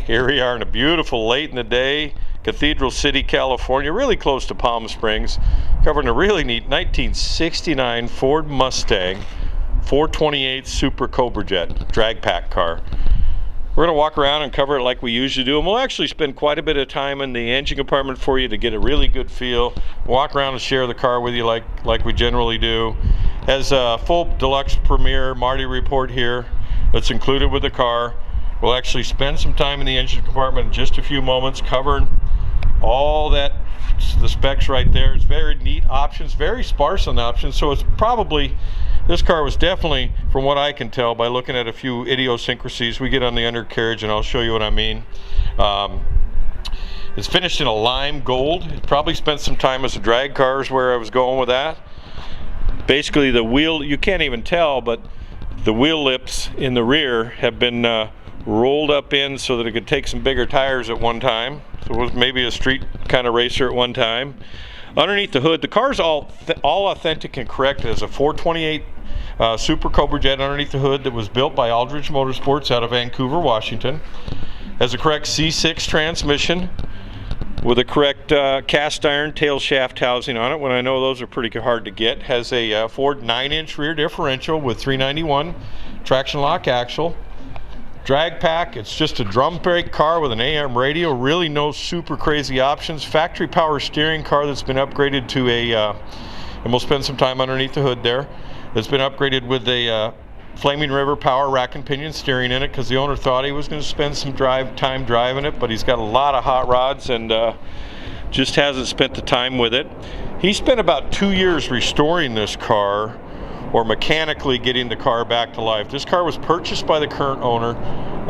Here we are in a beautiful late in the day Cathedral City, California, really close to Palm Springs, covering a really neat 1969 Ford Mustang 428 Super Cobra Jet drag pack car. We're going to walk around and cover it like we usually do, and we'll actually spend quite a bit of time in the engine compartment for you to get a really good feel. Walk around and share the car with you like we generally do. Has a full deluxe Premier Marti report here that's included with the car. We'll actually spend some time in the engine compartment in just a few moments covering all that, the specs right there. It's very neat options, very sparse on the options, so it's probably, this car was definitely, from what I can tell by looking at a few idiosyncrasies we get on the undercarriage, and I'll show you what I mean. It's finished in a lime gold. It probably spent some time as a drag car is where I was going with that. Basically the wheel, you can't even tell, but the wheel lips in the rear have been rolled up in so that it could take some bigger tires at one time. So it was maybe a street kind of racer at one time. Underneath the hood, the car's all authentic and correct. It has a 428 Super Cobra Jet underneath the hood that was built by Aldridge Motorsports out of Vancouver, Washington. Has a correct C6 transmission with a correct cast iron tail shaft housing on it, when I know those are pretty hard to get. Has a Ford 9-inch rear differential with 391 traction lock axle. Drag pack, it's just a drum brake car with an AM radio, really no super crazy options. Factory power steering car that's been upgraded to a, and we'll spend some time underneath the hood there, it's been upgraded with a Flaming River power rack and pinion steering in it, because the owner thought he was going to spend some time driving it, but he's got a lot of hot rods and just hasn't spent the time with it. He spent about 2 years restoring this car, or mechanically getting the car back to life. This car was purchased by the current owner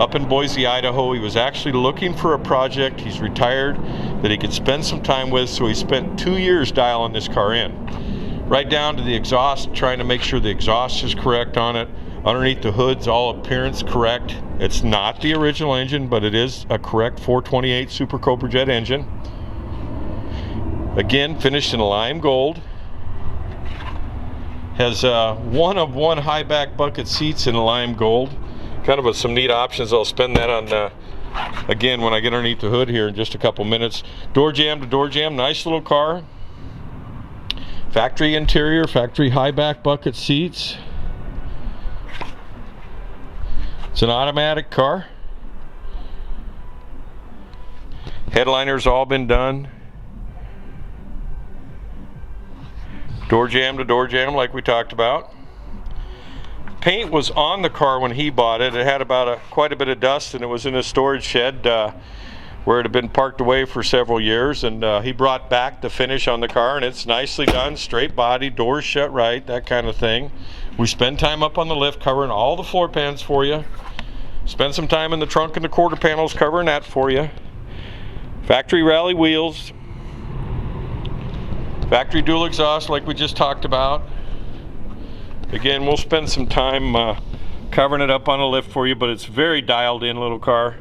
up in Boise, Idaho. He was actually looking for a project, he's retired, that he could spend some time with, so he spent 2 years dialing this car in. Right down to the exhaust, trying to make sure the exhaust is correct on it. Underneath the hood's all appearance correct. It's not the original engine, but it is a correct 428 Super Cobra Jet engine. Again, finished in lime gold. Has one of one high back bucket seats in lime gold. Kind of some neat options. I'll spend that on again when I get underneath the hood here in just a couple minutes. Door jamb to door jamb, nice little car. Factory interior, factory high back bucket seats. It's an automatic car. Headliner's all been done. Door jamb to door jamb like we talked about. Paint was on the car when he bought it. It had about quite a bit of dust, and it was in a storage shed where it had been parked away for several years, and he brought back the finish on the car, and it's nicely done, straight body, doors shut right, that kind of thing. We spend time up on the lift covering all the floor pans for you. Spend some time in the trunk and the quarter panels covering that for you. Factory rally wheels. Factory dual exhaust like we just talked about. Again, we'll spend some time covering it up on a lift for you, but it's very dialed in little car.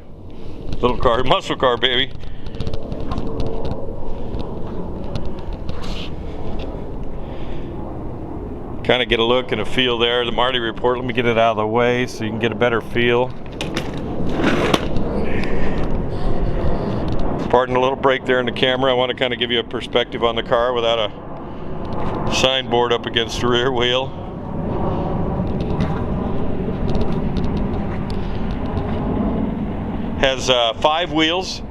Little car, muscle car, baby. Kind of get a look and a feel there. The Marti report, let me get it out of the way so you can get a better feel. Pardon a little break there in the camera. I want to kind of give you a perspective on the car without a signboard up against the rear wheel. Has 5 wheels.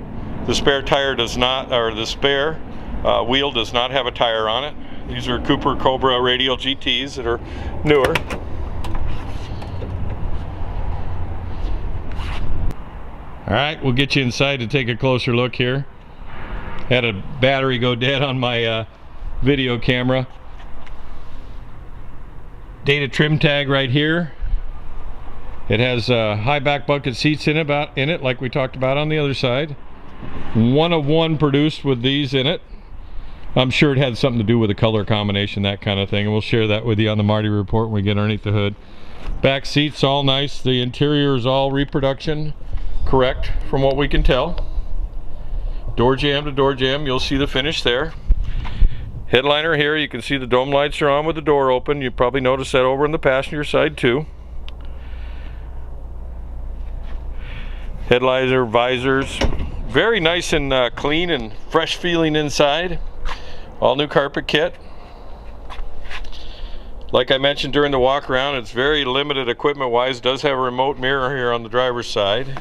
The spare tire does not, or the spare wheel does not have a tire on it. These are Cooper Cobra radial GTs that are newer. Alright, we'll get you inside to take a closer look here. Had a battery go dead on my video camera. Data trim tag right here. It has high back bucket seats in it like we talked about on the other side. 1 of 1 produced with these in it. I'm sure it had something to do with the color combination, that kind of thing, and we'll share that with you on the Marti report when we get underneath the hood. Back seats all nice. The interior is all reproduction correct from what we can tell. Door jamb to door jamb, you'll see the finish there. Headliner here, you can see the dome lights are on with the door open. You probably noticed that over on the passenger side too. Headlighter, visors, very nice and clean and fresh feeling inside. All new carpet kit. Like I mentioned during the walk around, it's very limited equipment wise. It does have a remote mirror here on the driver's side.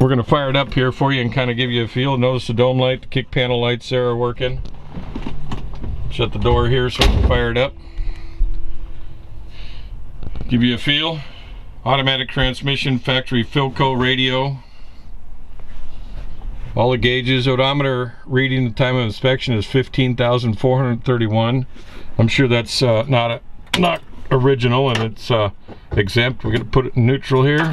We're going to fire it up here for you and kind of give you a feel. Notice the dome light, the kick panel lights there are working. Shut the door here so we can fire it up. Give you a feel. Automatic transmission, factory Philco radio. All the gauges. Odometer reading, the time of inspection is 15,431. I'm sure that's not original, and it's exempt. We're going to put it in neutral here.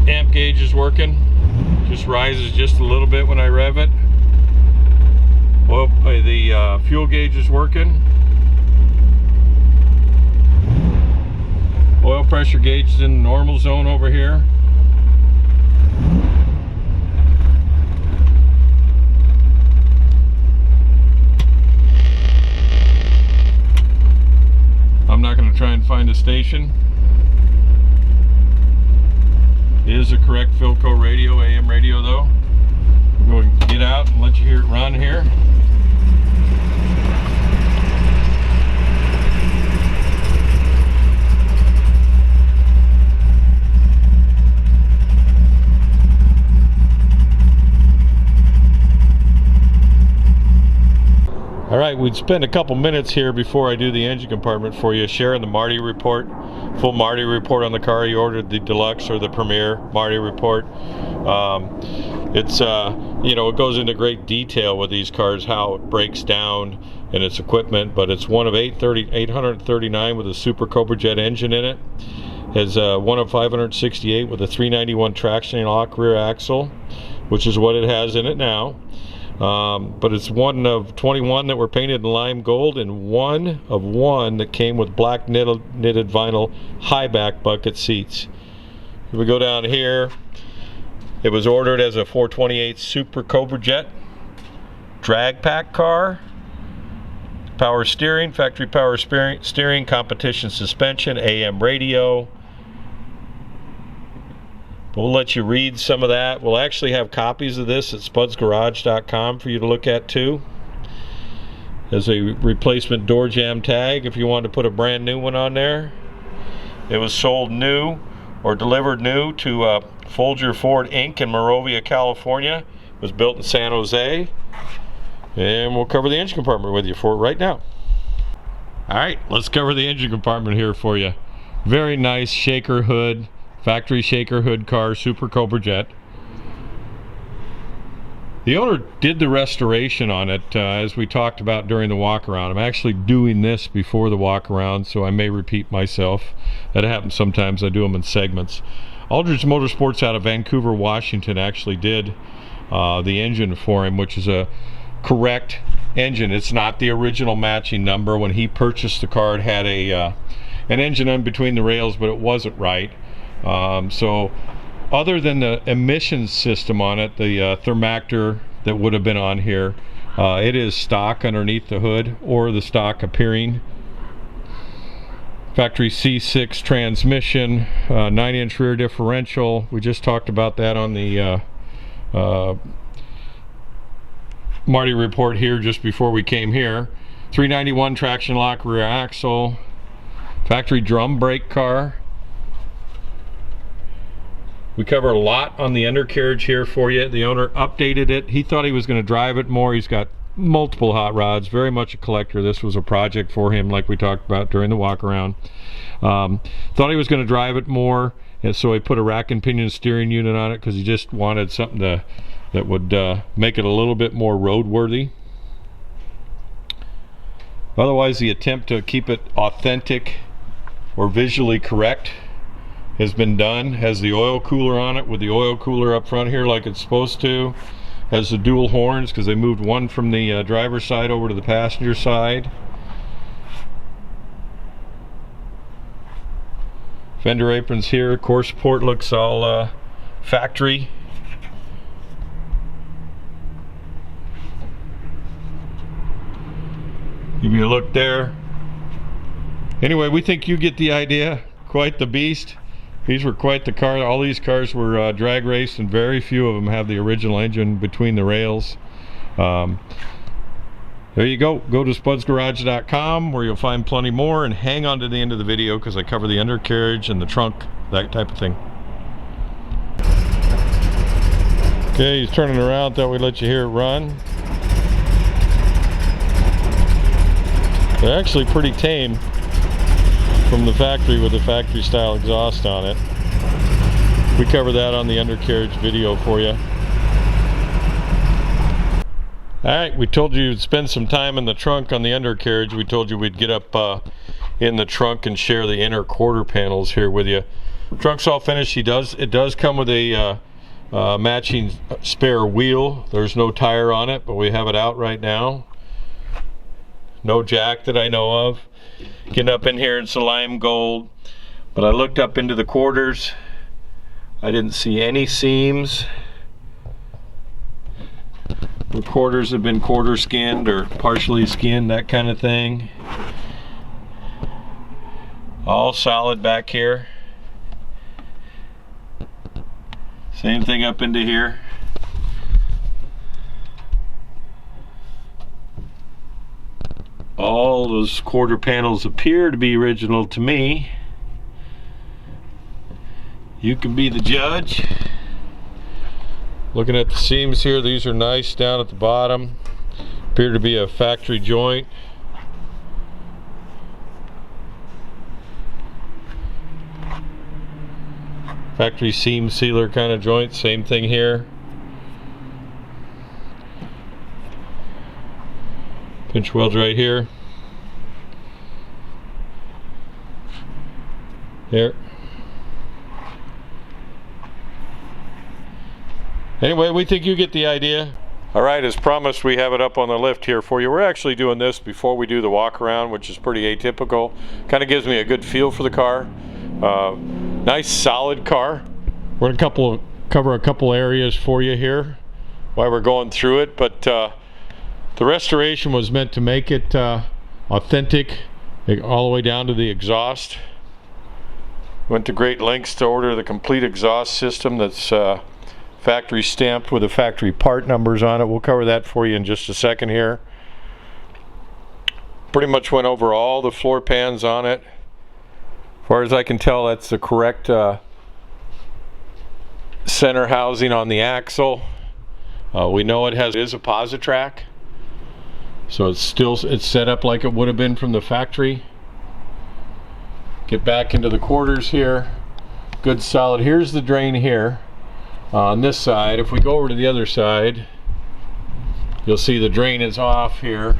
Amp gauge is working. Just rises just a little bit when I rev it. Well, the fuel gauge is working. Oil pressure gauge is in the normal zone over here. I'm not going to try and find a station. It is a correct Philco radio, AM radio though. I'm going to get out and let you hear it run here. All right, we'd spend a couple minutes here before I do the engine compartment for you, sharing the Marti report, full Marti report on the car. You ordered the Deluxe or the Premier Marti report. It's you know, it goes into great detail with these cars, how it breaks down and its equipment, but it's one of 839 with a Super Cobra Jet engine in it. Has one of 568 with a 391 traction lock rear axle, which is what it has in it now. But it's one of 21 that were painted in lime gold, and one of one that came with black knitted vinyl high back bucket seats. If we go down here, it was ordered as a 428 Super Cobra Jet drag pack car. Power steering, factory power steering, competition suspension, AM radio. We'll let you read some of that. We'll actually have copies of this at spudsgarage.com for you to look at too. As a replacement door jamb tag if you want to put a brand new one on there. It was sold new or delivered new to Folger Ford Inc. in Morovia, California. It was built in San Jose. And we'll cover the engine compartment with you for it right now. Alright, let's cover the engine compartment here for you. Very nice shaker hood. Factory shaker hood car, Super Cobra Jet. The owner did the restoration on it as we talked about during the walk around. I'm actually doing this before the walk around, so I may repeat myself. That happens sometimes. I do them in segments. Aldridge Motorsports out of Vancouver, Washington actually did the engine for him, which is a correct engine. It's not the original matching number. When he purchased the car, it had an engine in between the rails, but it wasn't right. So other than the emissions system on it, the thermactor that would have been on here, it is stock underneath the hood, or the stock appearing. Factory C6 transmission, 9-inch rear differential. We just talked about that on the Marti report here just before we came here. 391 traction lock rear axle. Factory drum brake car. We cover a lot on the undercarriage here for you. The owner updated it. He thought he was going to drive it more. He's got multiple hot rods, very much a collector. This was a project for him, like we talked about during the walk around. Thought he was going to drive it more, and so he put a rack and pinion steering unit on it because he just wanted something that would make it a little bit more roadworthy. Otherwise, the attempt to keep it authentic or visually correct has been done. Has the oil cooler on it with the oil cooler up front here like it's supposed to. Has the dual horns because they moved one from the driver's side over to the passenger side. Fender aprons here. Core support looks all factory Give you a look there. Anyway, we think you get the idea. Quite the beast. These were quite the car. All these cars were drag raced, and very few of them have the original engine between the rails. There you go. Go to spudsgarage.com where you'll find plenty more, and hang on to the end of the video because I cover the undercarriage and the trunk, that type of thing. Okay, he's turning around. Thought we'd let you hear it run. They're actually pretty tame from the factory with the factory style exhaust on it. We cover that on the undercarriage video for you. Alright, we told you you'd spend some time in the trunk on the undercarriage. We told you we'd get up in the trunk and share the inner quarter panels here with you. Trunk's all finished. It does come with a matching spare wheel. There's no tire on it, but we have it out right now. No jack that I know of. Getting up in here, it's a lime gold, but I looked up into the quarters. I didn't see any seams. The quarters have been quarter skinned or partially skinned, that kind of thing. All solid back here. Same thing up into here. All those quarter panels appear to be original to me. You can be the judge. Looking at the seams here, these are nice down at the bottom. Appear to be a factory joint. Factory seam sealer kind of joint, same thing here. Pinch welds right here. There. Anyway, we think you get the idea. Alright, as promised, we have it up on the lift here for you. We're actually doing this before we do the walk around, which is pretty atypical. Kind of gives me a good feel for the car. Nice solid car. We're going to cover a couple areas for you here while we're going through it, but the restoration was meant to make it authentic all the way down to the exhaust. Went to great lengths to order the complete exhaust system that's factory stamped with the factory part numbers on it. We'll cover that for you in just a second here. Pretty much went over all the floor pans on it. As far as I can tell, that's the correct center housing on the axle. We know it is a Positrack, so it's set up like it would have been from the factory. Get back into the quarters here. Good solid. Here's the drain here on this side. If we go over to the other side, you'll see the drain is off here,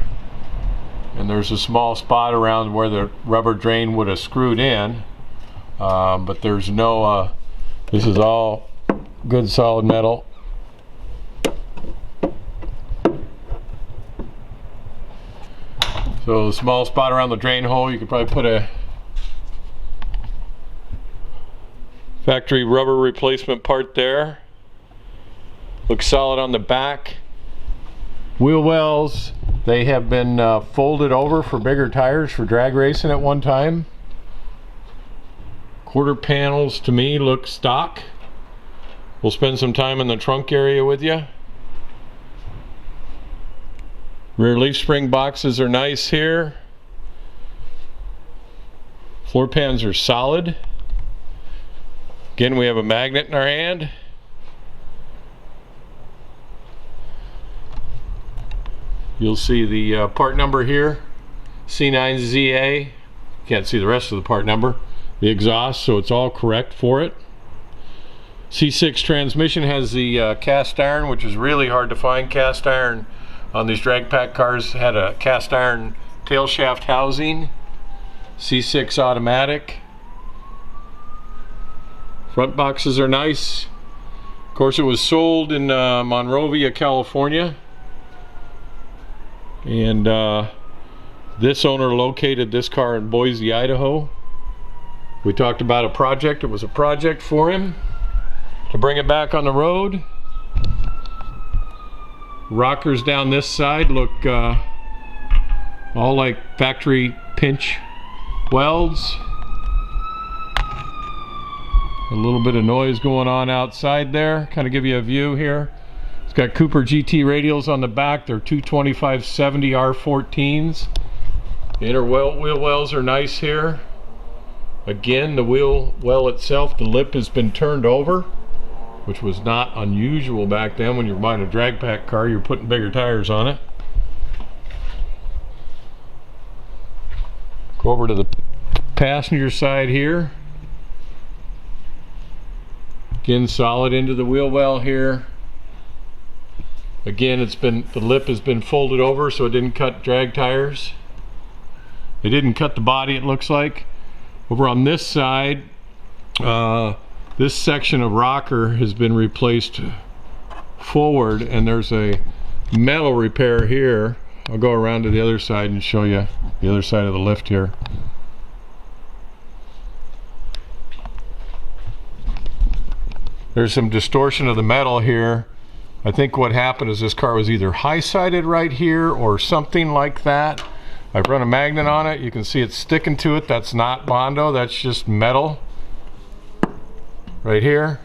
and there's a small spot around where the rubber drain would have screwed in, but there's no this is all good solid metal. So the small spot around the drain hole, you could probably put a factory rubber replacement part there. Looks solid on the back. Wheel wells, they have been folded over for bigger tires for drag racing at one time. Quarter panels to me look stock. We'll spend some time in the trunk area with you. Rear leaf spring boxes are nice here. Floor pans are solid. Again, we have a magnet in our hand. You'll see the part number here, C9ZA. Can't see the rest of the part number. The exhaust, so it's all correct for it. C6 transmission has the cast iron, which is really hard to find. Cast iron on these drag pack cars had a cast iron tail shaft housing. C6 automatic. Front boxes are nice. Of course, it was sold in Monrovia, California. And this owner located this car in Boise, Idaho. We talked about a project. It was a project for him to bring it back on the road. Rockers down this side look All like factory pinch welds. A little bit of noise going on outside there. Kind of give you a view here. It's got Cooper GT radials on the back. They're 225/70 R14s. The inner wheel wells are nice here. Again, the wheel well itself, the lip has been turned over, which was not unusual back then. When you're buying a drag pack car, you're putting bigger tires on it. Go over to the passenger side here. Again, solid into the wheel well here. Again, the lip has been folded over so it didn't cut drag tires. It didn't cut the body, it looks like. Over on this side, this section of rocker has been replaced forward, and there's a metal repair here. I'll go around to the other side and show you the other side of the lift here. There's some distortion of the metal here. I think what happened is this car was either high-sided right here or something like that. I've run a magnet on it. You can see it's sticking to it. That's not Bondo, that's just metal. Right here.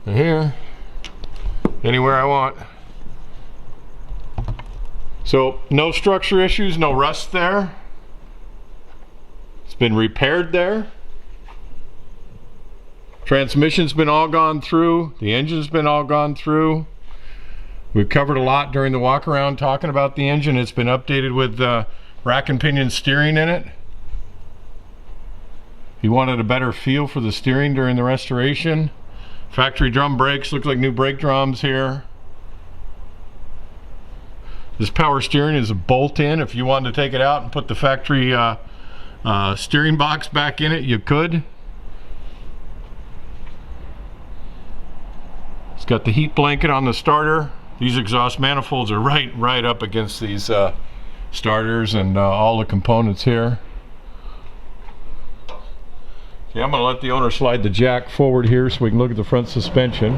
And here. Anywhere I want. So no structure issues, no rust there. It's been repaired there. Transmission's been all gone through. The engine's been all gone through. We've covered a lot during the walk around talking about the engine. It's been updated with rack and pinion steering in it. He wanted a better feel for the steering during the restoration. Factory drum brakes, look like new brake drums here. This power steering is a bolt-in. If you wanted to take it out and put the factory steering box back in it, you could. It's got the heat blanket on the starter. These exhaust manifolds are right up against these starters and all the components here. Okay, I'm going to let the owner slide the jack forward here so we can look at the front suspension.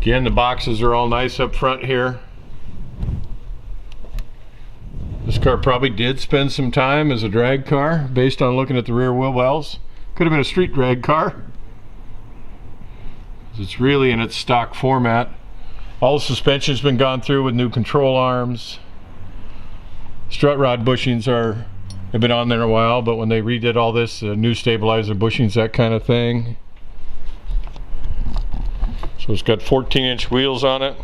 Again, the boxes are all nice up front here. This car probably did spend some time as a drag car based on looking at the rear wheel wells. Could have been a street drag car. It's really in its stock format. All the suspension's been gone through with new control arms. Strut rod bushings have been on there a while, but when they redid all this, new stabilizer bushings, that kind of thing. So it's got 14-inch wheels on it.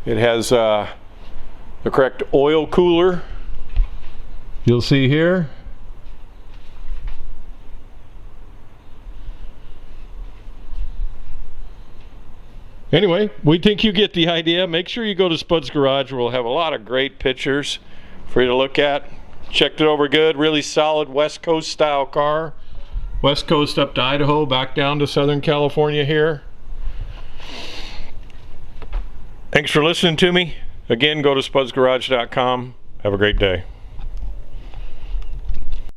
It has the correct oil cooler. You'll see here. Anyway, we think you get the idea. Make sure you go to Spud's Garage. We'll have a lot of great pictures for you to look at. Checked it over good. Really solid West Coast style car. West Coast up to Idaho, back down to Southern California here. Thanks for listening to me. Again, go to spudsgarage.com. Have a great day.